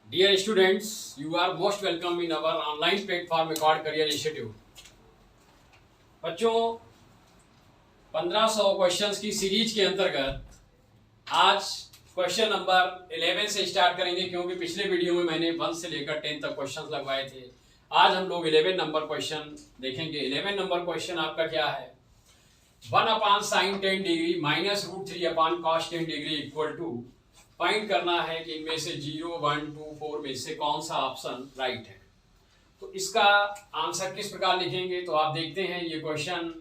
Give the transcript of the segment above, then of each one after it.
Dear students, you are most welcome in our online platform Accord Career Institute. बच्चों 1500 questions की series के अंतर्गत आज क्वेश्चन नंबर 11 से स्टार्ट करेंगे, क्योंकि पिछले वीडियो में मैंने 1 से लेकर 10 तक क्वेश्चंस लगवाए थे। आज हम लोग 11 नंबर क्वेश्चन देखेंगे। 11 नंबर क्वेश्चन आपका क्या है? 1 upon sine 10 degree minus √3 upon cos 10 degree equal to find करना है कि इनमें से 0, 1, 2, 4 में से कौन सा ऑप्शन राइट है। तो इसका आंसर किस प्रकार लिखेंगे, तो आप देखते हैं ये क्वेश्चन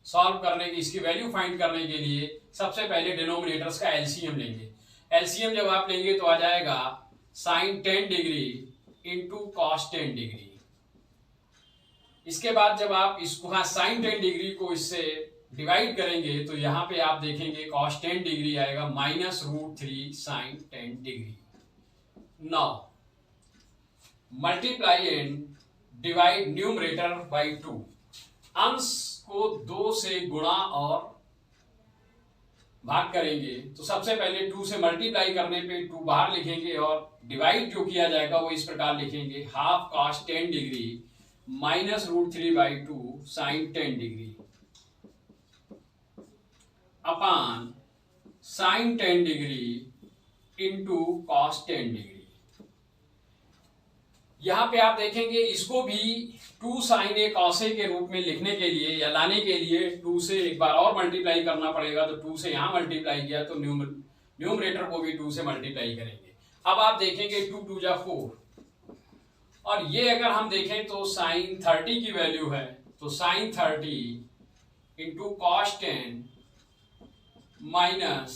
सॉल्व करने की, इसकी वैल्यू फाइंड करने के लिए सबसे पहले डिनोमिनेटर्स का एलसीएम लेंगे। एलसीएम जब आप लेंगे तो आ जाएगा sine 10 degree into cos 10 degree. इसके बाद जब आप इसको साइन 10 डिग्री को इससे डिवाइड करेंगे तो यहाँ पे आप देखेंगे cos 10 डिग्री आएगा minus √3 sine 10 degree. Now multiply and divide numerator by 2। अंश को 2 से गुणा और भाग करेंगे तो सबसे पहले 2 से मल्टीप्लाई करने पे 2 बाहर लिखेंगे और डिवाइड जो किया जाएगा वो इस प्रकार लिखेंगे half cos 10 degree minus √3/2 sine 10 degree upon sine 10 degree into cos 10 degree. यहां पे आप देखेंगे इसको भी 2 साइन ए कॉस ए के रूप में लिखने के लिए या लाने के लिए 2 से एक बार और मल्टीप्लाई करना पड़ेगा। तो 2 से यहां मल्टीप्लाई किया तो न्यूमरेटर को भी 2 से मल्टीप्लाई करेंगे। अब आप देखेंगे 2 2 जा 4, और ये अगर हम देखें तो साइन 30 की वैल्यू है, तो sine 30 into cos 10 minus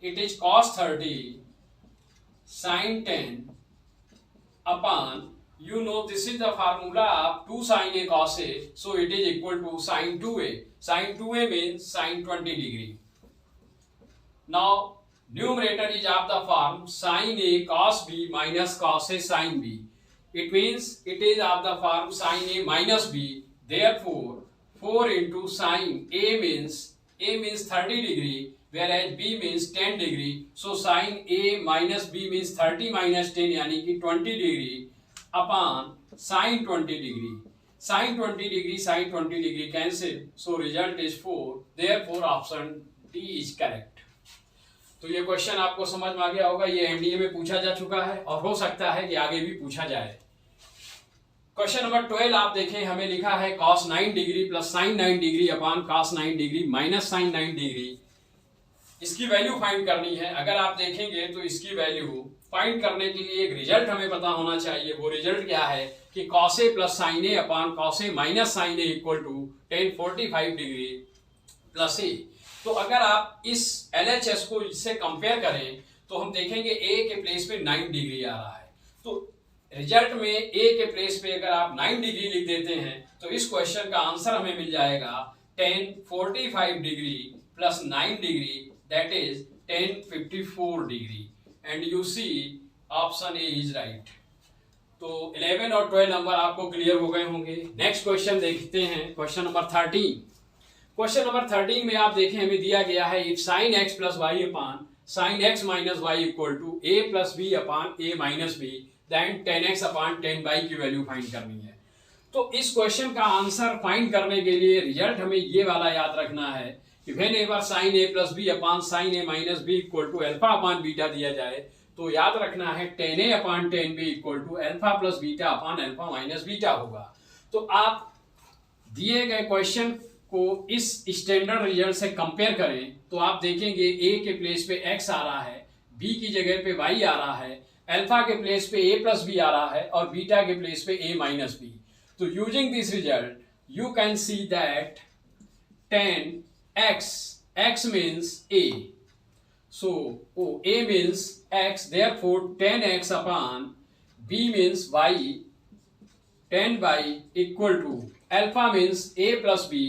it is cos 30 sin 10 upon, you know this is the formula of 2 sin a cos a, so it is equal to sin 2a. Sin 2a means sin 20 degree. Now numerator is of the form sin a cos b minus cos a sin b. It means it is of the form sin a minus b. Therefore 4 into sin a means 30 degree, whereas b means 10 degree. So sin a minus b means 30 minus 10 यानी कि 20 degree upon sin 20 degree. Sin 20 degree, sin 20 degree cancel. So result is 4. Therefore option D is correct. तो ये question आपको समझ में आ गया होगा। ये एनडीए में पूछा जा चुका है और हो सकता है कि आगे भी पूछा जाए। क्वेश्चन नंबर 12 आप देखें, हमें लिखा है cos 9 degree plus sine 9 degree upon cos 9 degree minus sine 9 degree. इसकी वैल्यू फाइंड करनी है। अगर आप देखेंगे तो इसकी वैल्यू फाइंड करने के लिए एक रिजल्ट हमें पता होना चाहिए। वो रिजल्ट क्या है कि cos a plus sine A upon cos a minus sine A equal to tan 45 degree plus A. तो अगर आप इस LHS को इससे कंपेयर करें तो हम देखेंगे a के प्लेस पे 9 डिग्री आ रहा है। तो रिजल्ट में a के प्लेस पे अगर आप 9 डिग्री लिख देते हैं तो इस क्वेश्चन का आंसर हमें मिल जाएगा tan 45 degree plus 9 degree, that is tan 54 degree, and you see option A is right. तो 11 और 12 नंबर आपको क्लियर हो गए होंगे। नेक्स्ट क्वेश्चन देखते हैं, क्वेश्चन नंबर 13। क्वेश्चन नंबर 13 में आप देखें हमें दिया गया है if sine X plus Y upon sine X minus Y equal to A plus B upon A minus B, then 10x upon 10y की वैल्यू फाइंड करनी है। तो इस क्वेश्चन का आंसर फाइंड करने के लिए रिजल्ट हमें ये वाला याद रखना है कि whenever sin a plus B upon sin a minus B equal to alpha upon beta दिया जाए तो याद रखना है 10a upon 10b equal to alpha plus beta upon alpha minus beta होगा। तो आप दिए गए क्वेश्चन को इस स्टैंडर्ड रिजल्ट से कंपेयर करें तो आप देखेंगे a के प्लेस पे x आ रहा है, b की जगह पे y आ रहा है, अल्फा के प्लेस पे a प्लस बी आ रहा है और बीटा के प्लेस पे a माइनस बी। तो using this result you can see that 10x, x means a, so a means x, therefore 10x upon b means y, 10y equal to alpha means a plus b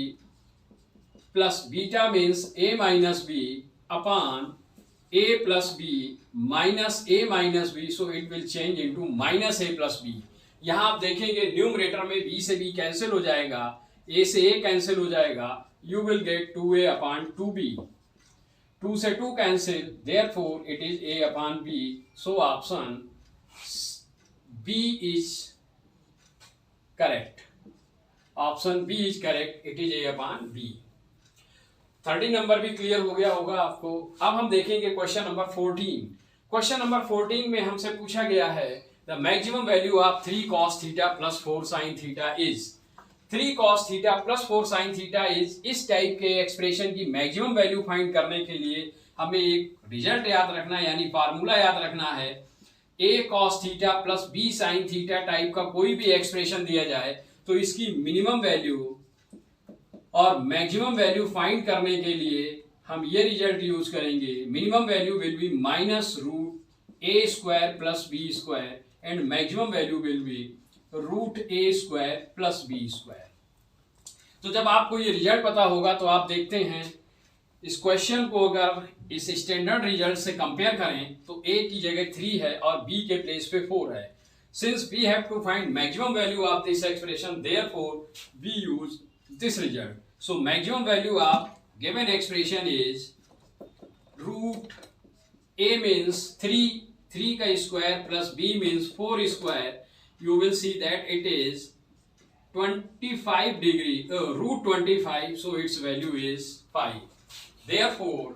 plus beta means a minus b upon a plus b minus a minus b, so it will change into minus a plus b। यहां आप देखेंगे numerator में b से b cancel हो जाएगा, a से a cancel हो जाएगा, you will get 2a upon 2b, 2 से 2 cancel, therefore it is a upon b, so option B is correct, option B is correct, it is A upon B. 30 number भी clear हो गया होगा आपको। अब हम देखेंगे क्वेश्चन नंबर 14। क्वेश्चन नंबर 14 में हमसे पूछा गया है the maximum value of 3 cos theta plus 4 sin theta is. 3 cos theta plus 4 sin theta is, इस टाइप के एक्सप्रेशन की मैक्सिमम वैल्यू फाइंड करने के लिए हमें एक रिजल्ट याद रखना है, यानी फार्मूला याद रखना है। a cos theta plus b sin theta type का कोई भी एक्सप्रेशन दिया जाए तो इसकी मिनिमम वैल्यू और मैक्सिमम वैल्यू फाइंड करने के लिए हम ये रिजल्ट यूज करेंगे। Minimum value will be minus root A square plus B square and maximum value will be root A square plus B square. तो जब आपको ये रिजल्ट पता होगा तो आप देखते हैं इस क्वेश्चन को अगर इस स्टैंडर्ड रिजल्ट से कंपेयर करें तो a की जगह 3 है और b के प्लेस पे 4 है। Since we have to find maximum value of this expression, therefore we use this result. So maximum value of given expression is root a means 3 का square plus b means 4 square. You will see that it is 25 degree, root 25, so its value is 5. Therefore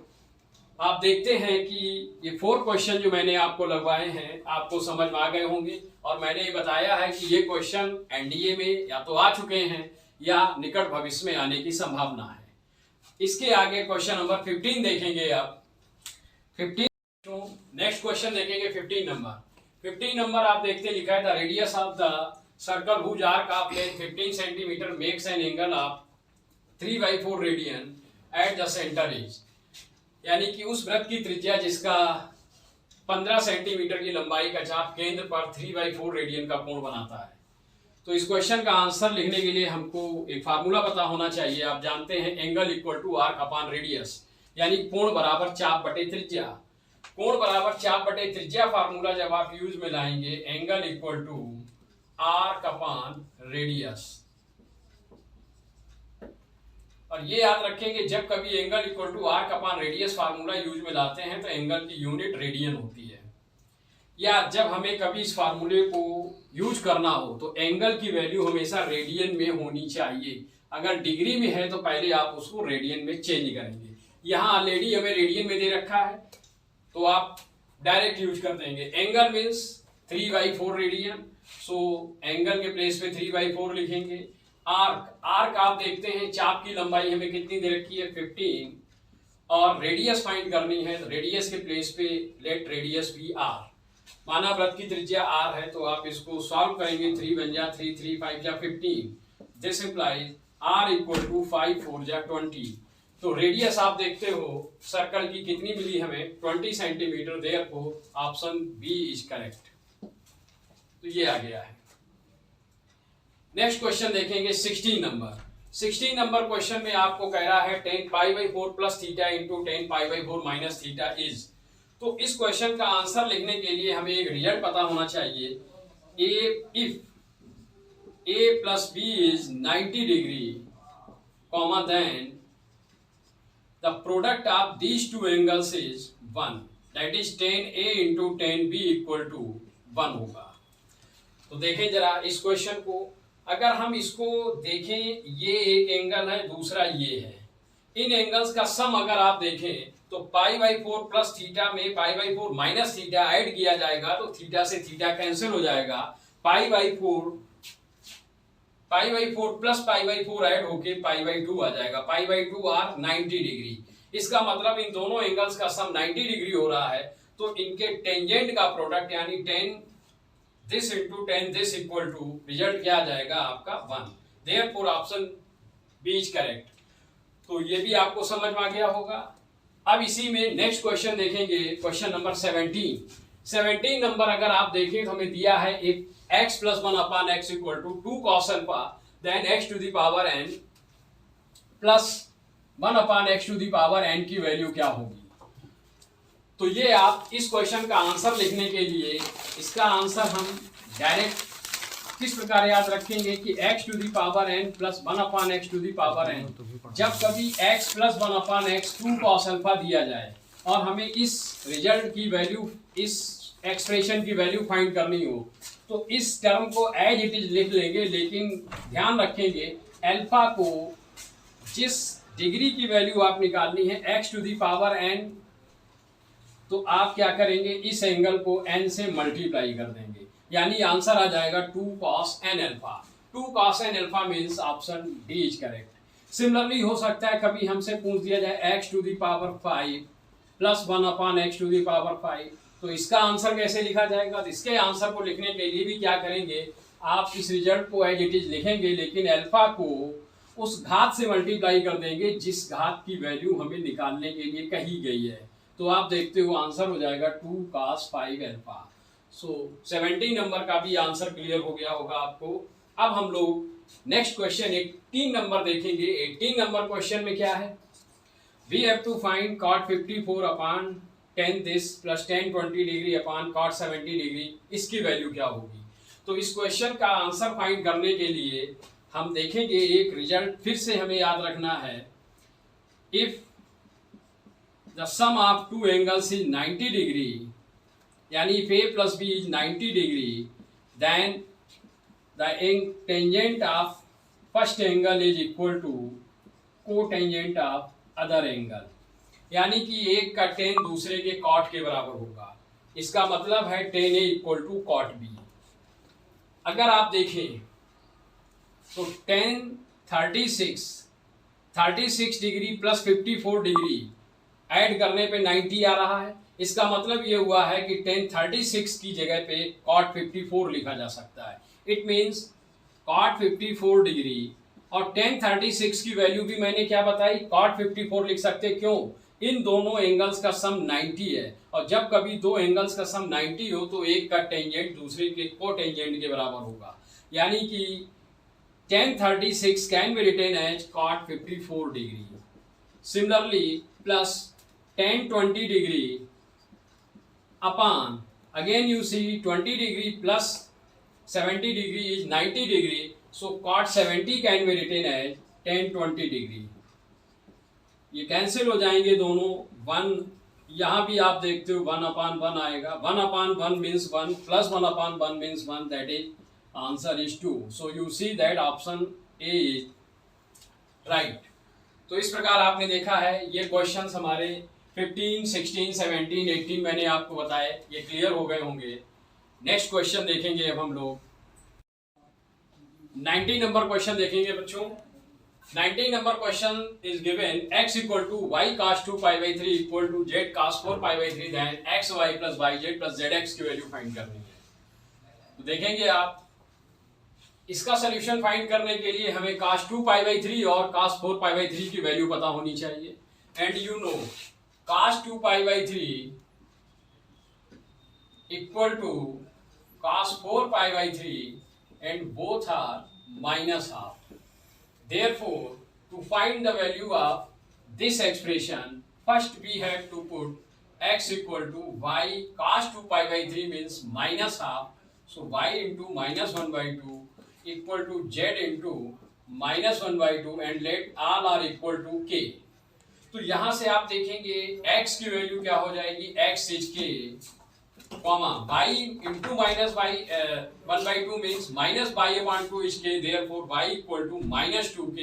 आप देखते हैं कि ये 4 question जो मैंने आपको लगवाए हैं आपको समझ में आ गए होंगे, और मैंने ये बताया है कि ये क्वेश्चन एनडीए में या तो आ चुके हैं या निकट भविष्य में आने की संभावना है। इसके आगे क्वेश्चन नंबर 15 देखेंगे। अब 15 नेक्स्ट क्वेश्चन देखेंगे। 15 नंबर आप देखते लिखा है the radius of the circle whose arc of length 15 centimetre makes an angle of 3/4 radian at the centre is, यानी कि उस वृत्त की त्रिज्या जिसका 15 सेंटीमीटर की लंबाई का चाप केंद्र पर 3/4 रेडियन का कोण बनाता है। तो इस क्वेश्चन का आंसर लिखने के लिए हमको एक फार्मूला पता होना चाहिए। आप जानते हैं angle equal to arc upon radius, यानी कोण बराबर चाप बटे त्रिज्या। कोण बराबर चाप बटे त्रिज्या फार्मूला जब आप यूज में लाएंगे, angle equal to arc upon radius. और ये याद रखेंगे जब कभी angle equal to arc upon radius formula use में लाते हैं तो एंगल की यूनिट रेडियन होती है, या जब हमें कभी इस फार्मूले को यूज करना हो तो एंगल की वैल्यू हमेशा रेडियन में होनी चाहिए। अगर डिग्री में है तो पहले आप उसको रेडियन में चेंज करेंगे। यहाँ ऑलरेडी हमें रेडियन में दे रखा है तो आप डायरेक्ट यूज कर देंगे। Angle means 3/4 radian, so angle के प्लेस पे 3/4 लिखेंगे। आर्क आप देखते हैं चाप की लंबाई हमें कितनी दे रखी है 15, और रेडियस फाइंड करनी है तो रेडियस के प्लेस पे लेट रेडियस बी आर। माना वृत्त की त्रिज्या आर है तो आप इसको सॉल्व करेंगे, 3 बन जा 3, 3 5 जा 15। This implies are equal to 5 4 जा 20। तो रेडियस आप देखते हो सर्कल की कितनी मिली हमें 20 centimetre, therefore option B is correct. तो ये आ गया है। नेक्स्ट क्वेश्चन देखेंगे 16 नंबर क्वेश्चन में आपको कह रहा है tan π/4 plus theta into tan π/4 minus theta is. तो इस क्वेश्चन का आंसर लिखने के लिए हमें एक रिजल्ट पता होना चाहिए। If a plus B is 90 degree, comma then the product of these two angles is 1, that is tan a into tan b equal to 1 होगा। तो देखें जरा इस क्वेश्चन को, अगर हम इसको देखें, ये एक एंगल है, दूसरा ये है। इन एंगल्स का सम अगर आप देखें तो π/4 प्लस थीटा में π/4 माइनस थीटा ऐड किया जाएगा तो थीटा से थीटा कैंसिल हो जाएगा। π/4 प्लस π/4 ऐड होके π/2 आ जाएगा। π/2 आर 90 डिग्री। इसका मतलब इन दोनों एंगल्स का सम 90 डिग्री हो रहा है, तो इनके टेंजेंट का प्रोडक्ट यानी tan this into tan this equal to result क्या आ जाएगा आपका 1। Therefore option B is correct. तो ये भी आपको समझ में आ गया होगा। अब इसी में नेक्स्ट क्वेश्चन देखेंगे, क्वेश्चन नंबर 17 नंबर अगर आप देखें तो हमें दिया है एक x plus 1 upon x equal to 2 cos alpha then x to the power n plus 1 upon x to the power n की वैल्यू क्या होगी। तो ये आप इस क्वेश्चन का आंसर लिखने के लिए इसका आंसर हम डायरेक्ट किस प्रकार याद रखेंगे कि x to the power n plus 1 upon x to the power n, जब कभी x plus 1 upon x 2 cos alpha दिया जाए और हमें इस रिजल्ट की वैल्यू, इस एक्सप्रेशन की वैल्यू फाइंड करनी हो तो इस टर्म को एज इट इज लिख लेंगे, लेकिन ध्यान रखेंगे अल्फा को जिस डिग्री की वैल्यू आप निकालनी है x to the power n, तो आप क्या करेंगे इस एंगल को n से मल्टीप्लाई कर देंगे, यानी आंसर आ जाएगा 2 cos n alpha. 2 cos n alpha means option D is correct. Similarly हो सकता है कभी हमसे पूछ दिया जाए x to the power 5 plus 1 upon x to the power 5, तो इसका आंसर कैसे लिखा जाएगा? तो इसके आंसर को लिखने के लिए भी क्या करेंगे, आप इस रिजल्ट को एज इट इज लिखेंगे, लेकिन अल्फा को उस घात से मल्टीप्लाई कर देंगे जिस घात की वैल्यू हमें निकालने के लिए कही गई है। तो आप देखते हो आंसर हो जाएगा 2 cos 5 अल्फा। सो 17 नंबर का भी आंसर क्लियर हो गया होगा आपको। अब हम लोग नेक्स्ट क्वेश्चन 18 नंबर देखेंगे। 18 नंबर क्वेश्चन में क्या है, we have to find cot 54 upon 10 this plus 10 20 degree upon cot 70 degree, इसकी वैल्यू क्या होगी? तो इस क्वेश्चन का आंसर फाइंड करने के लिए हम देखेंगे एक रिजल्ट फिर से हमें याद रखना है। If the sum of two angles is 90 degree, यानी if a plus b is 90 degree, then the tangent of first angle is equal to cotangent of other angle, यानी कि एक का टेन दूसरे के कॉट के बराबर होगा। इसका मतलब है tan A equal to cot B. अगर आप देखें तो tan 36 degree plus 54 degree add करने पे 90 आ रहा है। इसका मतलब ये हुआ है कि टेन 36 की जगह पे कॉट 54 लिखा जा सकता है। इट मीन्स कॉट 54 डिग्री और टेन 36 की वैल्यू भी मैंने क्या बताई, कॉट 54 लिख सकते। क्यों? इन दोनों एंगल्स का सम 90 है, और जब कभी दो एंगल्स का सम 90 हो तो एक का टेंजेंट दूसरे के कोटेंजेंट के बराबर होगा, यानी कि tan 36 can be written as cot 54 degree. Similarly, plus tan 20 degree upon, again you see 20 degree plus 70 degree is 90 degree, so cot 70 can be written as tan 20 degree. ये कैंसिल हो जाएंगे दोनों, 1 यहाँ भी आप देखते हो 1 upon 1 आएगा, 1 upon 1 means 1 plus 1 upon 1 means 1, that is answer is 2. So you see that option A is right. तो इस प्रकार आपने देखा है ये क्वेश्चंस हमारे 15, 16, 17, 18 मैंने आपको बताए, ये क्लियर हो गए होंगे। नेक्स्ट क्वेश्चन देखेंगे अब हम लोग 19 नंबर क्वेश्चन देखेंगे बच्चों। 19 नंबर question is given x equal to y cos 2 pi by 3 equal to z cos 4 pi by 3 then x y plus y z plus zx की वैल्यू फाइंड करनी है। तो देखेंगे आप इसका सोल्यूशन फाइंड करने के लिए हमें cos 2 pi by 3 और cos 4 pi by 3 की वैल्यू पता होनी चाहिए। And you know cos 2 pi by 3 equal to cos 4 pi by 3 and both are minus half. Therefore, to find the value of this expression, first we have to put x equal to y cos 2 pi by 3 means minus half. So y into minus 1 by 2 equal to z into minus 1 by 2 and let all are equal to k. तो यहाँ से आप देखेंगे x की value क्या हो जाएगी, x is k, comma y into minus y 1 by 2 means minus y upon 2 is k, therefore y equal to minus 2k,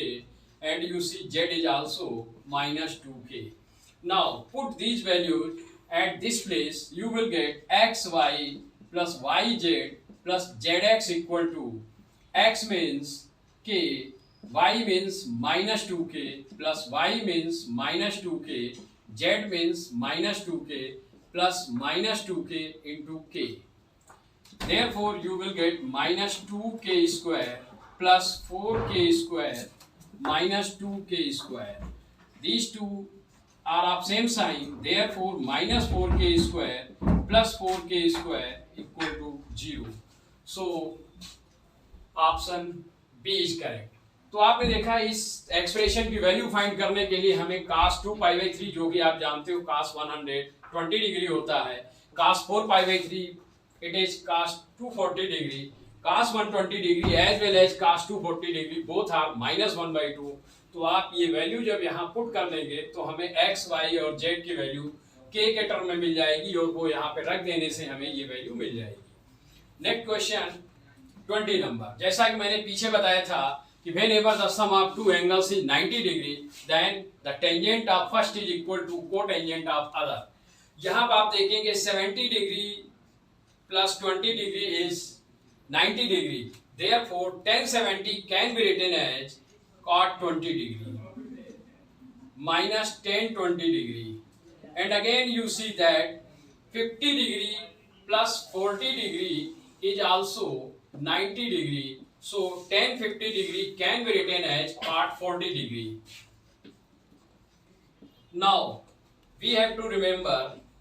and you see z is also minus 2k. Now put these values at this place, you will get xy plus yz plus zx equal to x means k, y means minus 2k plus y means minus 2k, z means minus 2k plus minus 2k into k. Therefore, you will get minus 2k square plus 4k square minus 2k square. These two are of same sign. Therefore, minus 4k square plus 4k square equal to 0. So, option B is correct. तो आपने देखा इस expression की value find करने के लिए हमें cos 2 pi by 3 जो कि आप जानते हो cos 120 डिग्री होता है, cos 4 pi by 3 it is cos 240 degree, cos 120 degree as well as cos 240 degree both are minus 1 by 2। तो आप ये वैल्यू जब यहाँ पुट कर देंगे तो हमें x, y और z की वैल्यू के टर्म में मिल जाएगी और वो यहाँ पे रख देने से हमें ये वैल्यू मिल जाएगी। नेक्स्ट क्वेश्चन 20 नंबर, जैसा कि मैंने पीछे बताया था कि whenever the sum of two angles is 90 degree then the tangent of first is equal to cotangent of other। यहाँ पर आप देखेंगे 70 degree plus 20 degree is 90 degree, therefore tan 70 can be written as cot 20 degree minus tan 20 degree, and again you see that 50 degree plus 40 degree is also 90 degree, so tan 50 degree can be written as cot 40 degree. Now we have to remember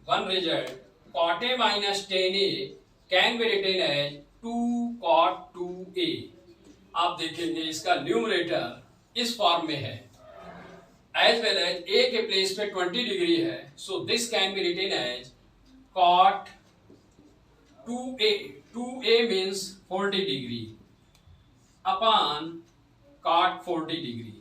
one result, cot A minus tan A can be written as 2 cot 2A। आप देखेंगे इसका numerator इस form में है, as well as a के place पे 20 degree है, so this can be written as cot 2a, 2a means 40 degree upon cot 40 degree,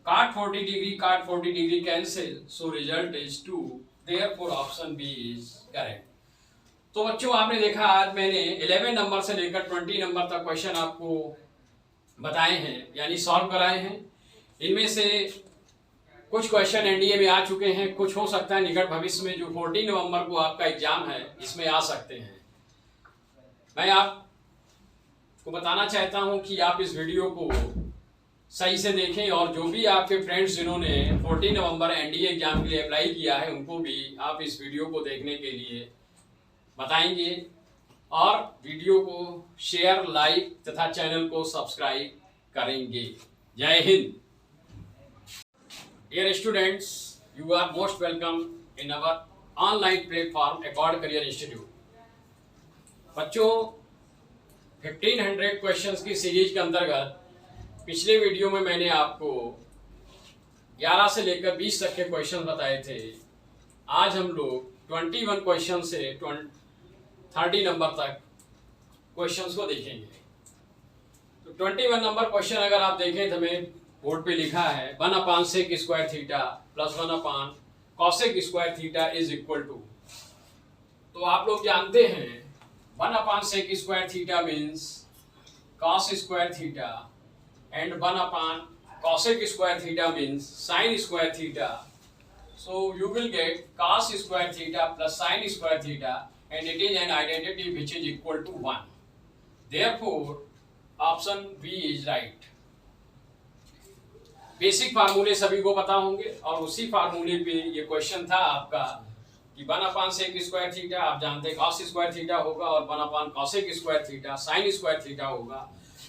cot 40 degree cot 40 degree cancel, so result is 2, therefore option B is correct. तो बच्चों आपने देखा आज मैंने 11 number से लेकर 20 नंबर तक क्वेश्चन आपको बताए हैं, यानी सॉल्व कराए हैं। इनमें से कुछ क्वेश्चन एनडीए में आ चुके हैं, कुछ हो सकता है निकट भविष्य में जो 14 नवंबर को आपका एग्जाम है इसमें आ सकते हैं। मैं आपको बताना चाहता हूं कि आप इस वीडियो को सही से देखें और जो भी आपके फ्रेंड्स जिन्होंने 14 नवंबर एनडीए एग्जाम के लिए अप्लाई किया है उनको भी आप इस वीडियो को देखने के लिए बताएंगे और वीडियो को शेयर, लाइक तथा चैनल को सब्सक्राइब करेंगे। जय Hind. Dear students, you are most welcome in our online platform Accord Career Institute। बच्चों 1500 क्वेश्चंस की सीरीज के अंतर्गत पिछले वीडियो में मैंने आपको 11 से लेकर 20 तक के क्वेश्चन बताए थे। आज हम लोग 21 क्वेश्चन से 30 नंबर तक क्वेश्चंस को देखेंगे। तो 21 नंबर क्वेश्चन अगर आप देखें तो हमें बोर्ड पे लिखा है 1/sec square theta plus 1/cosec square theta is equal to. तो आप लोग जानते हैं 1/sec square theta means cos square theta and 1/cosec square theta means sin square theta. So you will get cos square theta plus sin square theta and it is an identity which is equal to 1. Therefore, option B is right. Basic फार्मूले सभी को पता होंगे और उसी फार्मूले पे ये क्वेश्चन था आपका कि 1/sec स्क्वायर थीटा आप जानते हैं cos स्क्वायर थीटा होगा और 1/cosec square theta sin square theta होगा।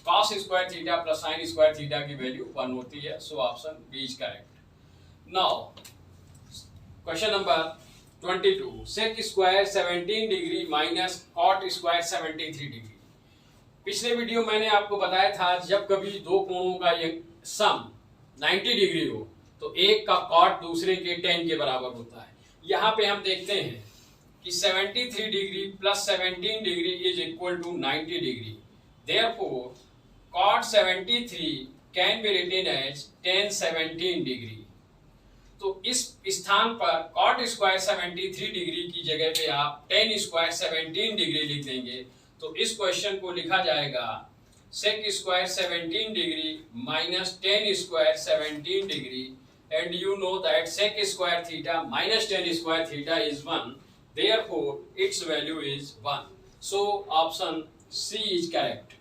cos square theta plus sin square theta की वैल्यू 1 होती है, so option B is correct. Now question number 22, sec square 17 degree minus cot square 73 degree. पिछले video मैंने आपको बताया था जब कभी दो कोणों का ये सम 90 डिग्री हो तो एक का cot दूसरे के tan के बराबर होता है। यहाँ पे हम देखते हैं कि 73 degree plus 17 degree is equal to 90 degree, therefore cot 73 can be written as tan 17 degree. तो इस स्थान पर cot स्क्वायर 73 डिग्री की जगह पे आप tan स्क्वायर 17 डिग्री लिख देंगे तो इस क्वेश्चन को लिखा जाएगा sec square 17 degree minus tan square 17 degree and you know that sec square theta minus tan square theta is 1, therefore its value is 1, so option C is correct.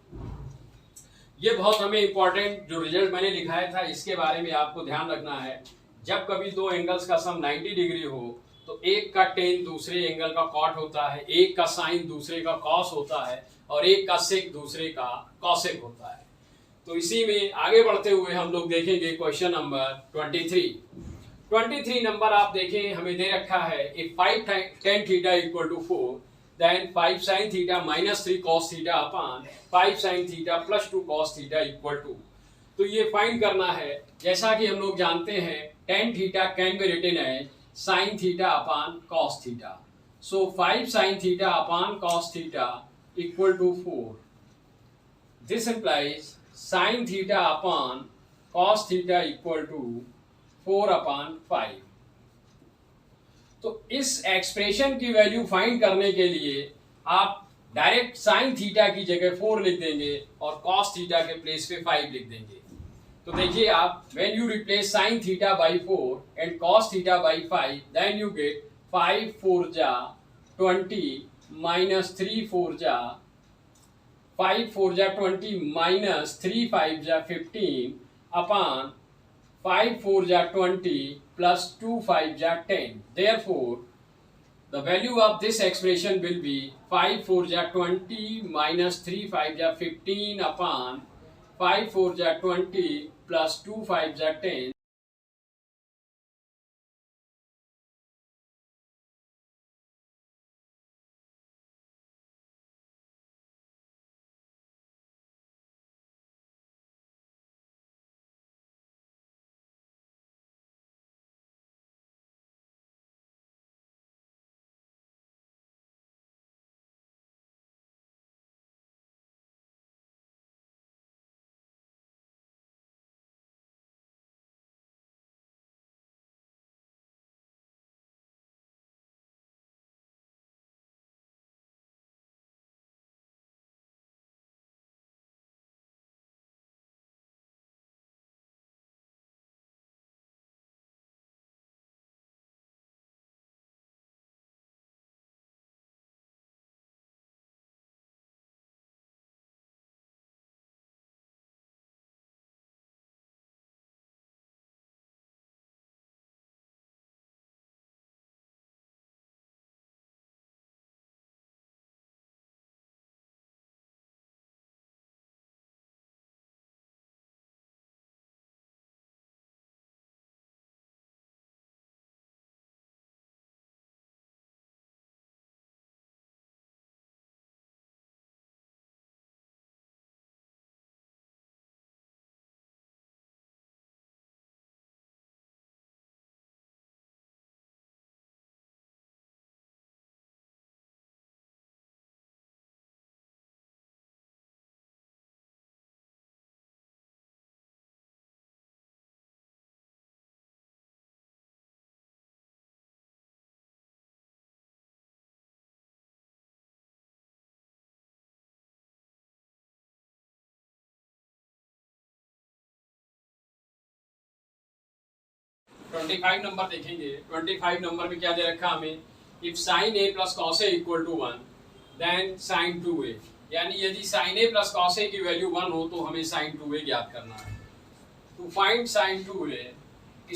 ये बहुत हमें इंपॉर्टेंट जो रिजल्ट मैंने लिखाया था इसके बारे में आपको ध्यान रखना है। जब कभी दो एंगल्स का सम 90 डिग्री हो तो एक का tan दूसरे एंगल का cot होता है, एक का sin दूसरे का cos होता है और एक का sec दूसरे का cosec होता है। तो इसी में आगे बढ़ते हुए हम लोग देखेंगे क्वेश्चन नंबर 23 नंबर आप देखें हमें दे रखा है if 5 tan theta equal to 4 then 5 sin theta minus 3 cos theta upon 5 sin theta plus 2 cos theta equal to. तो ये फाइंड करना है। जैसा कि हम लोग जानते हैं tan theta can be written as sin theta upon cos theta, so 5 sin theta upon cos theta equal to 4। This implies sin theta upon cos theta equal to 4/5। तो इस एक्सप्रेशन की वैल्यू फाइंड करने के लिए आप direct sine theta की जगह 4 लिख देंगे और कॉस थीटा के प्लेस पे 5 लिख देंगे। तो देखिए आप, when you replace sine theta by 4 and cos theta by 5, then you get 5 4 जा 20 माइनस 3 4 जा 5 4 जा 20 माइनस 3 5 जा 15 अपॉन 5 4 जा 20 plus 2 5 ja 10. Therefore, the value of this expression will be 5 4 ja 20 minus 3 5 ja 15 upon 5 4 ja 20 plus 2 5 ja 10. Twenty five number देखेंगे। 25 नंबर में क्या दे रखा हमें, if sine A plus cos A equal to 1 then sine 2a, यानी यदि sine A plus cos A की वैल्यू 1 हो तो हमें साइन 2a ज्ञात करना है। To find sine 2a,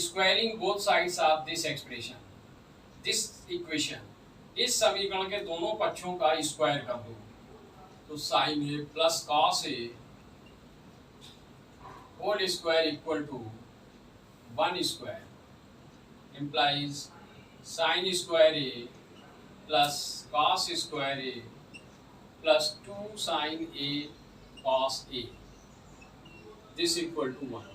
squaring both sides of this expression, this equation, इस समीकरण के दोनों पक्षों का स्क्वायर कर दो। तो sine A plus cos A whole square equal to 1 square implies sin square a plus cos square a plus 2 sin a cos a, this equal to 1.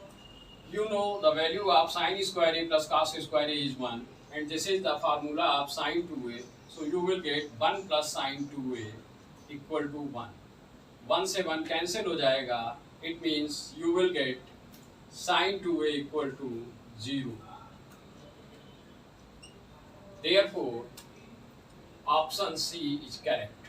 You know the value of sin square a plus cos square a is 1 and this is the formula of sin 2a, so you will get 1 plus sin 2a equal to 1. 1 से 1 cancel हो जाएगा, it means you will get sin 2a equal to 0. Therefore, option C is correct.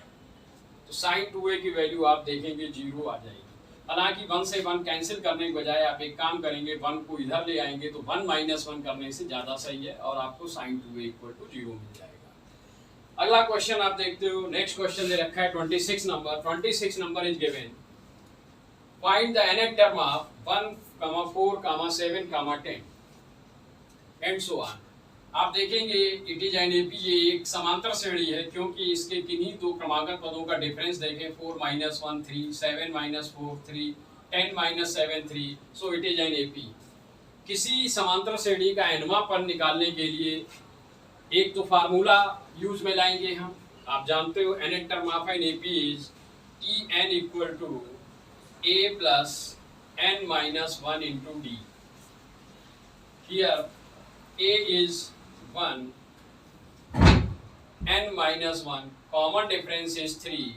तो sin 2a की value आप देखेंगे 0 आ जाएगी। हालांकि 1 से 1 कैंसिल करने के बजाय आप एक काम करेंगे, 1 को इधर ले आएंगे तो 1 माइनस 1 करने से ज़्यादा सही है और आपको sin 2a इक्वल टू 0 मिल जाएगा। अगला क्वेश्चन आप देखते हो, नेक्स्ट क्वेश्चन दे रखा है 26 number. 26 number is given, find the nth term of 1, 4, 7, 10 and so on. आप देखेंगे इट इज एन एपी, ये एक समांतर श्रेणी है क्योंकि इसके किन्हीं दो क्रमागत पदों का डिफरेंस देखें, 4 - 1 3, 7 - 4 3, 10 - 7 3, so it is an AP. किसी समांतर श्रेणी का nवां पद निकालने के लिए एक तो फार्मूला यूज में लाएंगे हम, आप जानते हो nth term of an AP is En equal to a plus n - 1 into D. Here a is 1, n minus 1, common difference is 3,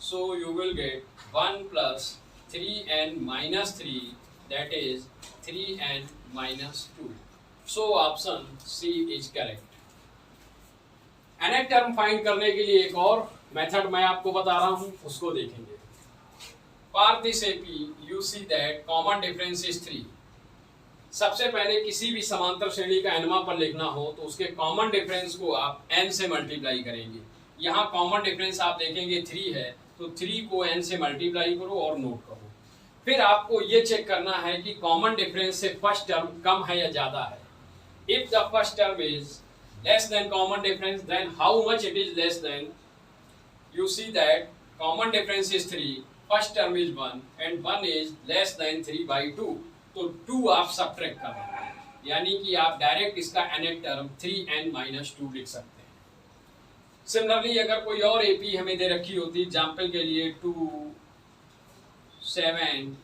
so you will get 1 plus 3n minus 3, that is 3n minus 2. So option C is correct. nth term find करने के लिए एक और method मैं आपको बता रहा हूं, उसको देखेंगे। For this AP you see that common difference is 3। सबसे पहले किसी भी समांतर श्रेणी का nवां पद लिखना हो तो उसके कॉमन डिफरेंस को आप n से मल्टीप्लाई करेंगे। यहाँ कॉमन डिफरेंस आप देखेंगे 3 है, तो 3 को n से मल्टीप्लाई करो और नोट करो। फिर आपको ये चेक करना है कि कॉमन डिफरेंस से फर्स्ट टर्म कम है या ज्यादा है। If the first term is less than common difference, then how much it is less than. You see that common difference is 3, first term is 1 and 1 is less than 3/2, तो 2 आप subtract कर रहे हैं, यानी कि आप डायरेक्ट इसका nth term 3n-2 लिख सकते हैं। सिमिलरली अगर कोई और एपी हमें दे रखी होती, एग्जाम्पल के लिए 2, 7,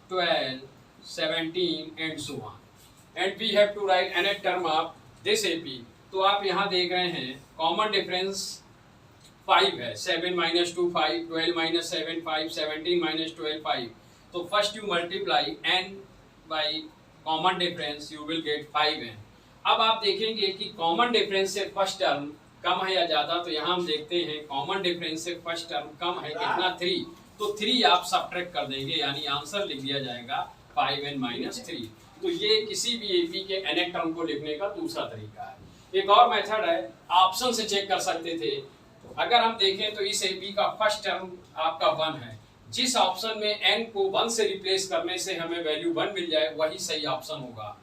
12, 17 and so on, and we have to write nth term of this AP, तो आप यहाँ देख रहे हैं कॉमन डिफरेंस 5 है, 7 - 2 5, 12 - 7 5, 17 - 12 5, तो first you multiply n by common difference, you will gate 5n। अब आप देखेंगे कि कॉमन डिफरेंस से फर्स्ट टर्म कम है या ज्यादा, तो यहाँ हम देखते हैं कॉमन डिफरेंस से फर्स्ट टर्म कम है कितना, 3, तो 3 आप सबट्रैक्ट कर देंगे, यानी आंसर लिख दिया जाएगा 5n - 3। तो ये किसी भी एपी के nth टर्म को लिखने का दूसरा तरीका है। एक और मेथड है, ऑप्शन से चेक कर सकते थे। अगर हम देखें तो इस एपी का फर्स्ट टर्म आपका 1 है, जिस ऑप्शन में n को 1 से रिप्लेस करने से हमें वैल्यू 1 मिल जाए वही सही ऑप्शन होगा।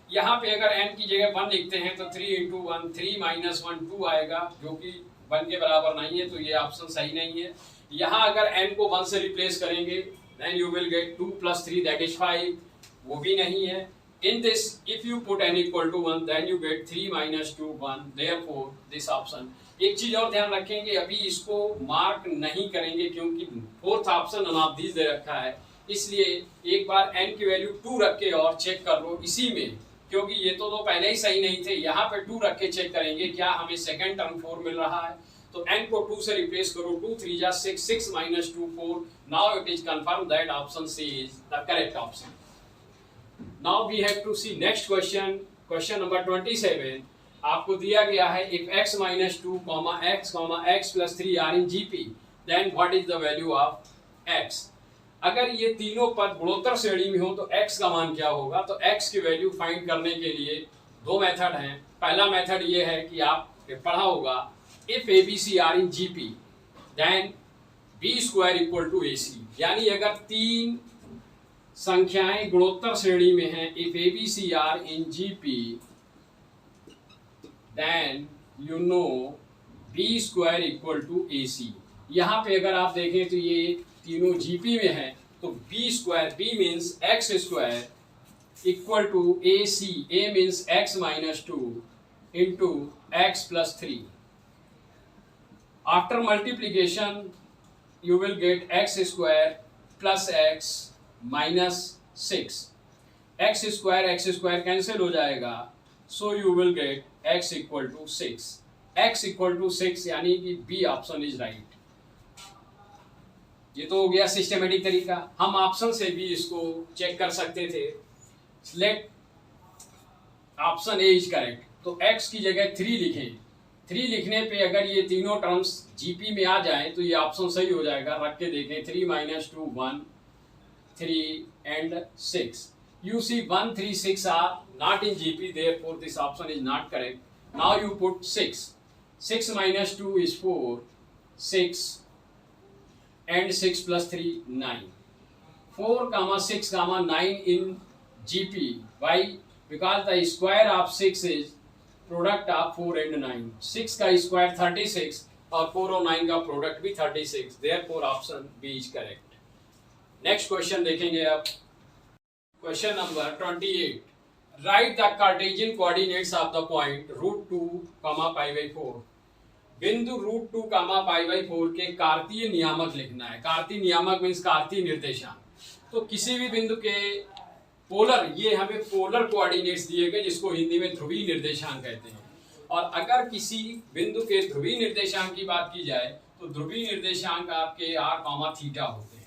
यहाँ पे अगर n की जगह 1 लिखते हैं तो 3 × 1 3 - 1 2 आएगा, जो कि 1 के बराबर नहीं है, तो ये ऑप्शन सही नहीं है। यहाँ अगर n को 1 से रिप्लेस करेंगे then you will get 2 + 3 that is 5, वो भी नहीं है। In this, if you put n = 1, then you get 3 - 2 1. Therefore, this option. एक चीज और ध्यान रखेंगे, अभी इसको मार्क नहीं करेंगे क्योंकि fourth option none of these they रखा है, इसलिए एक बार n की वैल्यू 2 रख के और चेक कर लो इसी में, क्योंकि ये तो पहले ही सही नहीं थे। यहाँ पे 2 रख के चेक करेंगे क्या हमें सेकंड टर्म 4 मिल रहा है, तो n को 2 से रिप्लेस करो, 2 3 जा 6, 6 - 2 4. Now it is confirm that option C is the correct option. Now we have to see next question, question number 27. आपको दिया गया है if x - 2, x, x + 3 are in GP, then what is the value of x? अगर ये तीनों पद गुणोत्तर श्रेणी में हो तो x का मान क्या होगा, तो x की वैल्यू फाइंड करने के लिए दो मेथड हैं। पहला मेथड ये है कि आप पढ़ा होगा if ABC are in GP, then B² = AC, यानी अगर तीन संख्याएं गुणोत्तर श्रेणी में हैं, if ABC are in GP, then you know B² = AC। यहाँ पे अगर आप देखें तो ये तीनों GP में हैं, तो B² B means x² = AC, A means x - 2 into x + 3. After multiplication, you will get x² plus x -6, x² cancel हो जाएगा, so you will get x = 6, x = 6, यानी कि बी ऑप्शन इज राइट। ये तो हो गया सिस्टमेटिक तरीका, हम ऑप्शन से भी इसको चेक कर सकते थे। Let option A is correct, तो x की जगह 3 लिखें, 3 लिखने पे अगर ये तीनों टर्म्स जीपी में आ जाए तो ये ऑप्शन सही हो जाएगा। रख के देखें, 3 - 2 1, 3 and 6. You see 1 3 6 are not in GP, therefore this option is not correct. Now you put 6, 6 - 2 is 4, 6 and 6 + 3 9, 4, 6, 9 in GP. Why? Because the square of 6 is product of 4 and 9. 6 का स्क्वायर 36 और 4 और 9 का प्रोडक्ट भी 36, therefore option B is correct. Next question देखेंगे आप, question number 28. Right the Cartesian coordinates of the point √2, π/4. बिंदु √2, π/4 के कार्तीय नियामक लिखना है। कार्तीय नियामक मीन्स कार्तीय निर्देशांक। तो किसी भी बिंदु के पोलर, ये हमें पोलर कोऑर्डिनेट्स दिए गए जिसको हिंदी में ध्रुवीय निर्देशांक कहते हैं। और अगर किसी बिंदु के ध्रुवीय निर्देशांक की बात की जाए तो ध्रुवीय निर्देशांक आपके r, θ होते हैं।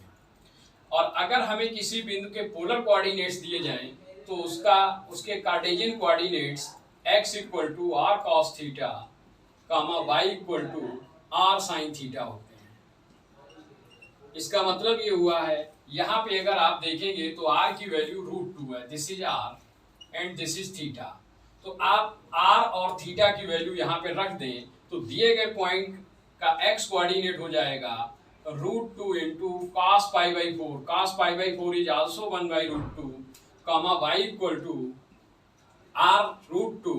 और अगर हमें किसी बिंदु के पोलर कोऑर्डिनेट्स दिए जाएं तो उसके Cartesian coordinates x equal to R cos theta comma y equal to R sine theta होते हैं। इसका मतलब ये हुआ है, यहाँ पे अगर आप देखेंगे तो r की वैल्यू √2 है, this is r and this is theta. तो आप r और थीटा की वैल्यू यहाँ पे रख दें तो दिए गए पॉइंट का x कोऑर्डिनेट हो जाएगा √2 into cos pi by 4, cos pi by 4 is also 1 by √2 comma y equal to r√2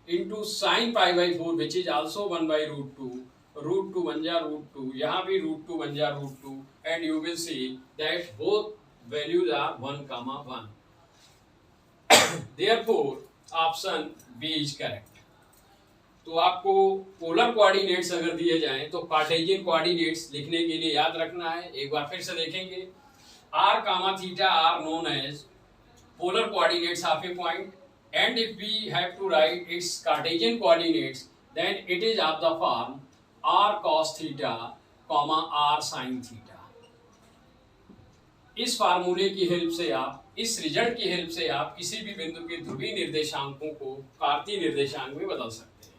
into sine pi by 4 which is also 1 by √2, √2 बन जा √2, यहाँ भी √2 बन जा √2 and you will see that both values are 1 comma 1. Therefore option B is correct. तो आपको polar coordinates अगर दिए जाएं तो कार्टेशियन कोऑर्डिनेट्स लिखने के लिए याद रखना है। एक बार फिर से देखेंगे, r comma theta are known as polar coordinates of a point, and if we have to write its Cartesian coordinates then it is of the form r cos theta comma r sin theta. इस फार्मूले की help से आप, इस result की help से आप किसी भी बिंदु के ध्रुवीय निर्देशांकों को कार्तीय निर्देशांक में बदल सकते हैं।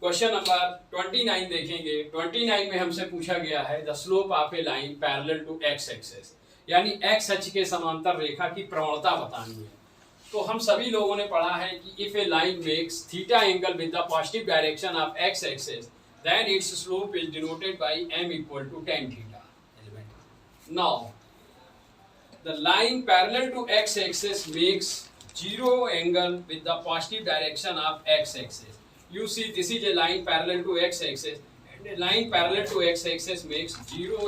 क्वेश्चन नंबर 29 देखेंगे। 29 में हमसे पूछा गया है the slope of a line parallel to X axis, यानी एक्स अक्ष के समांतर रेखा की प्रवणता बतानी है। तो हम सभी लोगों ने पढ़ा है कि if a line makes theta angle with the positive direction of X axis then its slope is denoted by m equal to tan theta. Now the line parallel to x axis makes zero angle with the positive direction of x axis. You see this is a line parallel to x axis, and a line parallel to x axis makes zero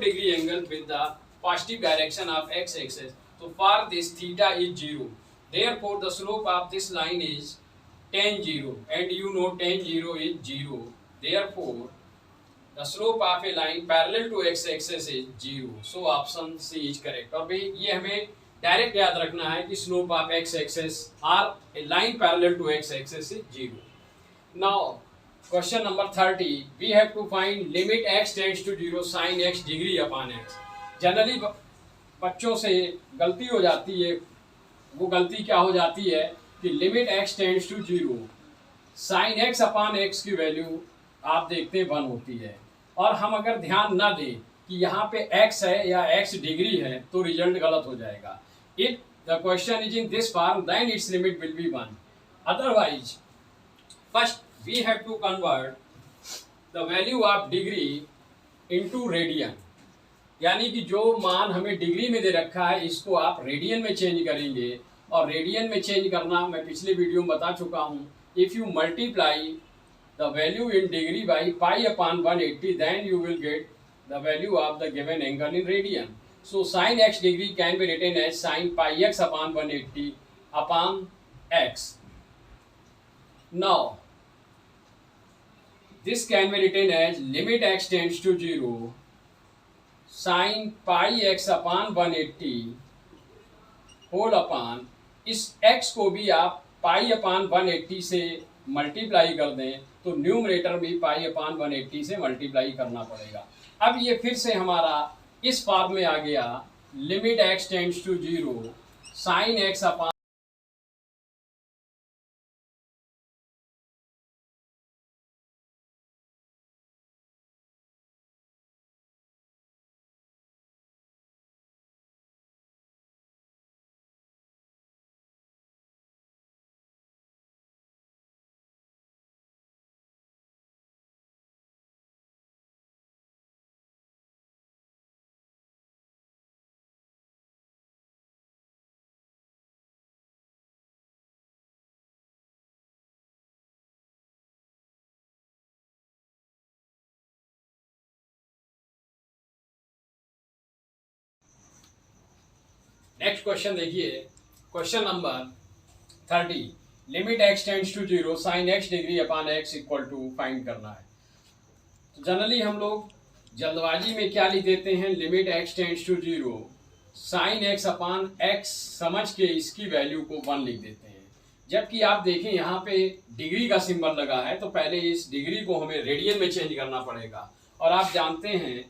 degree angle with the positive direction of x axis. So for this theta is 0. Therefore the slope of this line is tan 0, and you know tan 0 is 0. Therefore the slope of a line parallel to x axis is 0. So option C is correct. और भाई ये हमें direct याद रखना है कि slope of x axis or a line parallel to x axis is 0. Now question number 30, we have to find limit x tends to 0 sin x degree upon x. Generally बच्चों से गलती हो जाती है, वो गलती क्या हो जाती है कि limit x tends to 0 sin x upon x की वैल्यू आप देखते हैं 1 होती है, और हम अगर ध्यान ना दें कि यहाँ पे x है या x डिग्री है तो रिजल्ट गलत हो जाएगा। If the question is in this form then its limit will be 1, otherwise first we have to convert the value of degree into radian, यानी कि जो मान हमें डिग्री में दे रखा है इसको आप रेडियन में चेंज करेंगे, और रेडियन में चेंज करना मैं पिछले वीडियो में बता चुका हूँ। If you multiply the value in degree by pi upon 180 then you will get the value of the given angle in radian. So sin x degree can be written as sin pi x upon 180 upon x. Now this can be written as limit x tends to 0 sin pi x upon 180 whole upon, इस x को भी आप पाई upon 180 से multiply कर दें तो numerator भी पाई upon 180 से मल्टीप्लाई करना पड़ेगा। अब ये फिर से हमारा इस फॉर्म में आ गया, limit x tends to 0 sine x upon next question देखिए, question number 30, limit x tends to 0 sine x degree upon x equal to find करना है। तो जनरली हम लोग जल्दबाजी में क्या लिख देते हैं, limit x tends to 0 sine x upon x समझ के इसकी वैल्यू को 1 लिख देते हैं। जबकि आप देखें यहाँ पे डिग्री का सिंबल लगा है तो पहले इस डिग्री को हमें रेडियन में चेंज करना पड़ेगा, और आप जानते हैं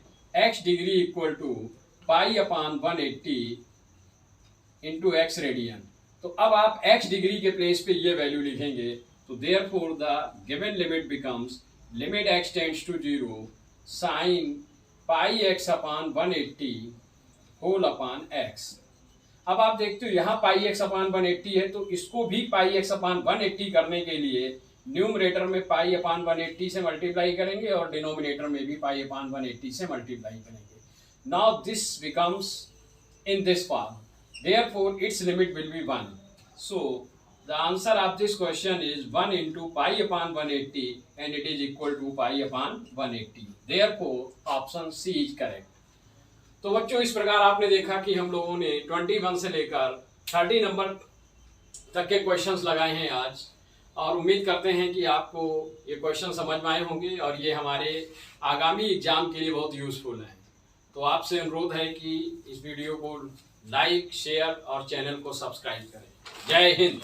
x degree equal to pi upon 180 into X radian. तो अब आप x डिग्री के प्लेस पे ये वैल्यू लिखेंगे, तो therefore the given limit becomes limit x tends to 0 sine pi x upon 180 whole upon x। अब आप देखते हो यहाँ पाई x अपॉन 180 है, तो इसको भी पाई x अपॉन 180 करने के लिए न्यूमरेटर में पाई अपॉन 180 से मल्टीप्लाई करेंगे और डिनोमिनेटर में भी पाई अपॉन 180 से मल्टीप्लाई करेंगे। Now this becomes in this form, therefore its limit will be 1. So the answer of this question is 1 into pi upon 180 and it is equal to pi upon 180. Therefore option C is correct. तो बच्चों इस प्रकार आपने देखा कि हम लोगों ने 21 से लेकर 30 नंबर तक के क्वेश्चंस लगाए हैं आज, और उम्मीद करते हैं कि आपको ये क्वेश्चन समझ में आए होंगे और ये हमारे आगामी एग्जाम के लिए बहुत यूजफुल हैं। तो आपसे अनुरोध है कि इस वीडियो को लाइक, शेयर और चैनल को सब्सक्राइब करें। जय हिंद।